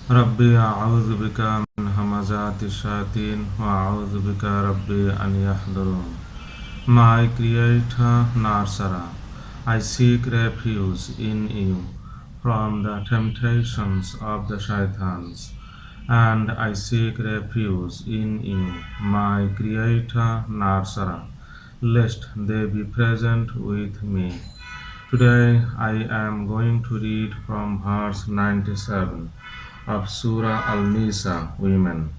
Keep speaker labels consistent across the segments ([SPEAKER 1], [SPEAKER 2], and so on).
[SPEAKER 1] ربي أعوذ بك من همزات الشياطين وأعوذ بك ربي أن يحضرون. My Creator Narsara, I seek refuge in you from the temptations of the shaitans, and I seek refuge in you, my Creator Narsara, lest they be present with me. Today I am going to read from verse 97 of Surah al-Nisa, Women.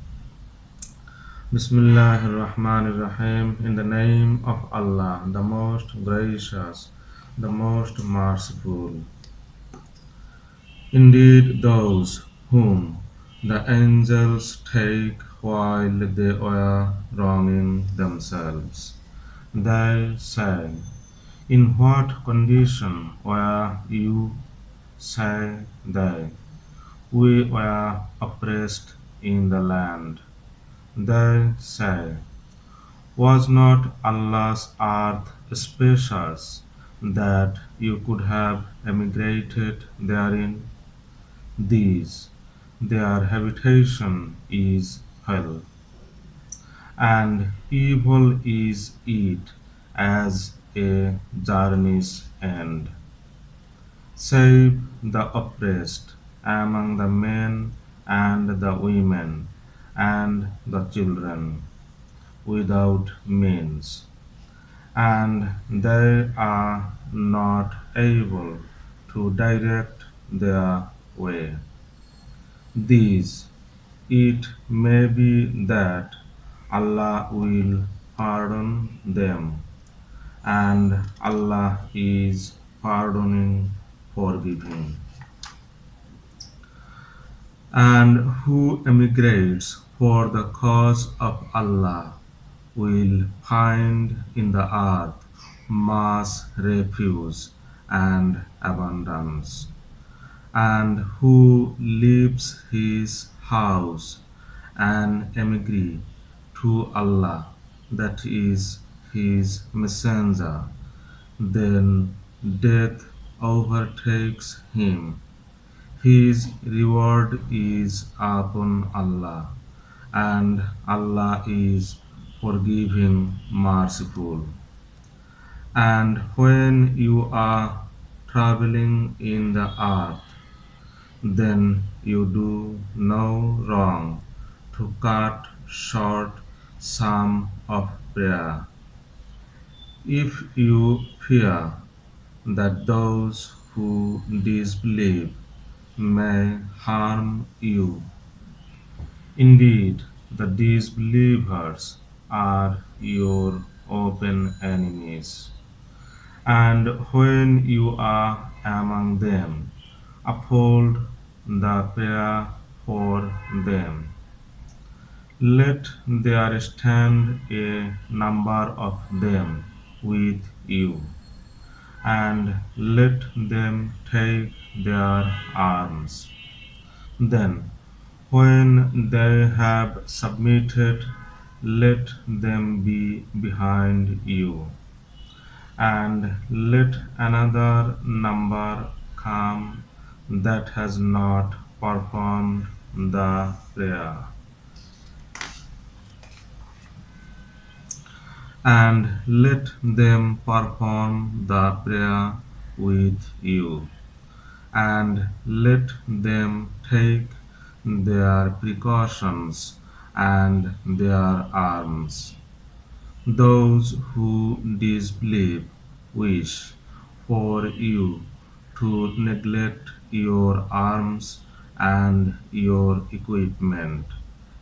[SPEAKER 1] Bismillahir Rahmanir Rahim. In the name of Allah, the most gracious, the most merciful. Indeed, those whom the angels take while they were wronging themselves, they say, in what condition were you? Say they, we were oppressed in the land. They say, was not Allah's earth spacious that you could have emigrated therein? These, their habitation is hell, and evil is it as a journey's end. Save the oppressed among the men and the women and the children without means, and they are not able to direct their way. These, it may be that Allah will pardon them, and Allah is pardoning, forgiving. And who emigrates for the cause of Allah will find in the earth mass refuge and abundance. And who leaves his house and emigrate to Allah, that is his messenger, then death overtakes him. His reward is upon Allah, and Allah is forgiving, merciful. And when you are traveling in the earth, then you do no wrong to cut short some of prayer. If you fear that those who disbelieve may harm you, indeed, the disbelievers are your open enemies. And when you are among them, uphold the prayer for them. Let there stand a number of them with you, and let them take their arms. Then, when they have submitted, let them be behind you, and let another number come that has not performed the prayer, and let them perform the prayer with you, and let them take their precautions and their arms. Those who disbelieve wish for you to neglect your arms and your equipment,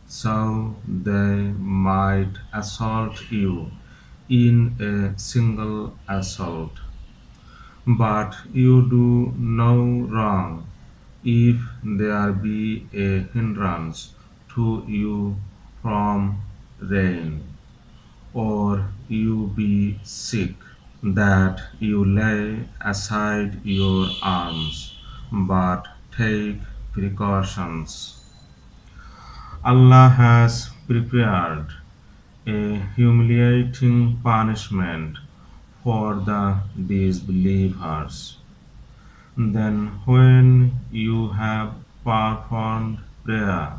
[SPEAKER 1] so they might assault you in a single assault. But you do no wrong if there be a hindrance to you from rain, or you be sick, that you lay aside your arms, but take precautions. Allah has prepared a humiliating punishment for the disbelievers. Then, when you have performed prayer.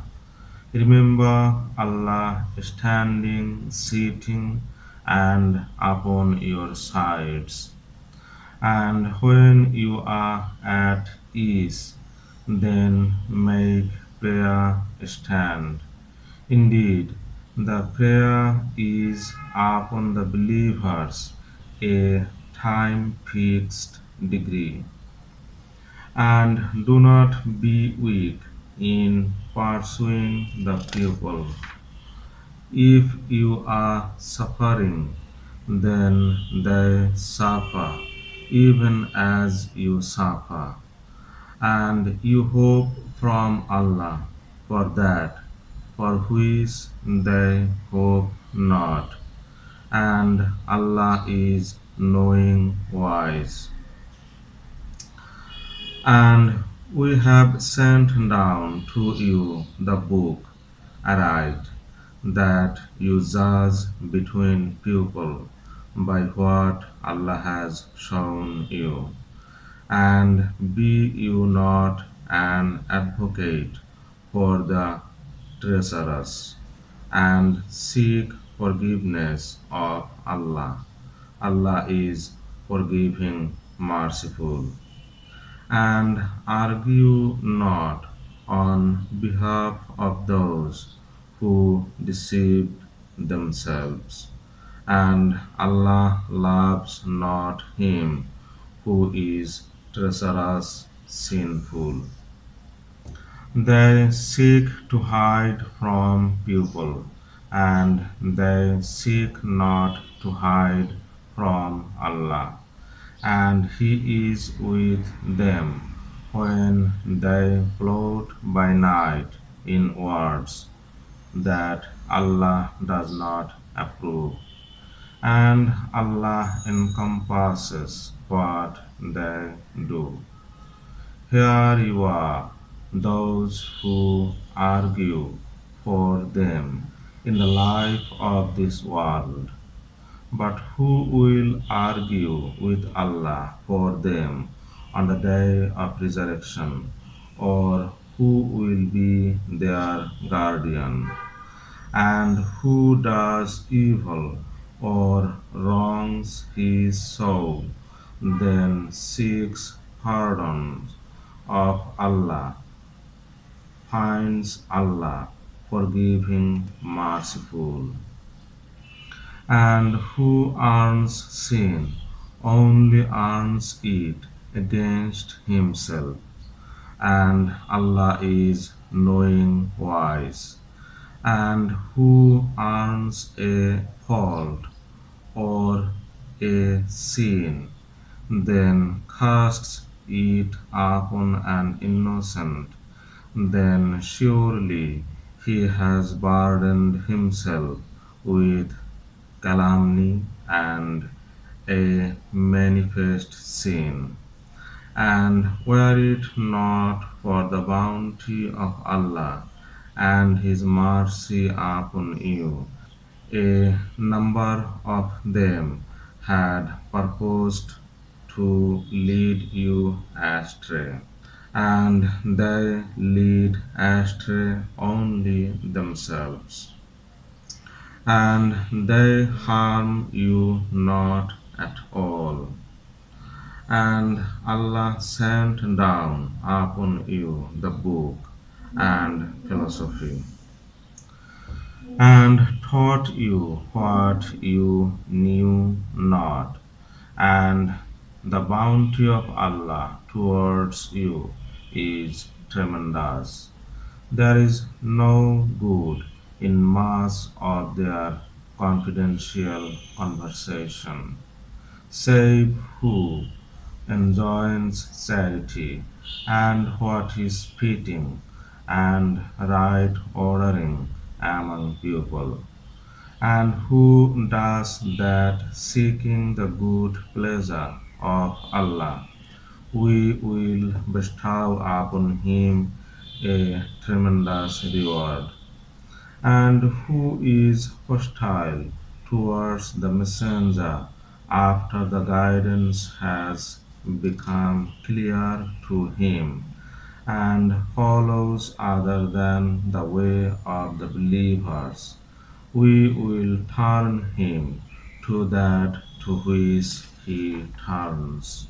[SPEAKER 1] Remember Allah standing, sitting, and upon your sides. And when you are at ease, then make prayer stand. Indeed, the prayer is upon the believers a time fixed degree. And do not be weak in pursuing the pupil. If you are suffering, then they suffer, even as you suffer. And you hope from Allah for that for which they hope not. And Allah is knowing wise. And we have sent down to you the book, aright, that you judge between people by what Allah has shown you. And be you not an advocate for the treacherous, and seek forgiveness of Allah. Allah is forgiving, merciful. And argue not on behalf of those who deceived themselves. And Allah loves not him who is treacherous, sinful. They seek to hide from people, and they seek not to hide from Allah. And He is with them when they float by night in words that Allah does not approve. And Allah encompasses what they do. Here you are, those who argue for them in the life of this world. But who will argue with Allah for them on the day of resurrection? Or who will be their guardian? And who does evil or wrongs his soul, then seeks pardon of Allah, finds Allah forgiving, merciful. And who earns sin only earns it against himself, and Allah is knowing wise. And who earns a fault or a sin, then casts it upon an innocent, then surely he has burdened himself with calumny and a manifest sin. And were it not for the bounty of Allah and His mercy upon you, a number of them had purposed to lead you astray, and they lead astray only themselves, and they harm you not at all. And Allah sent down upon you the book and philosophy, and taught you what you knew not, and the bounty of Allah towards you is tremendous. There is no good in much of their confidential conversation, save who enjoins charity and what is fitting and right ordering among people, and who does that seeking the good pleasure of Allah, we will bestow upon him a tremendous reward. And who is hostile towards the messenger after the guidance has become clear to him, and follows other than the way of the believers, we will turn him to that to which he turns,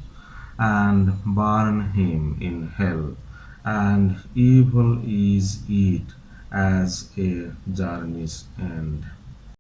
[SPEAKER 1] and burn him in hell, and evil is it as a journey's end.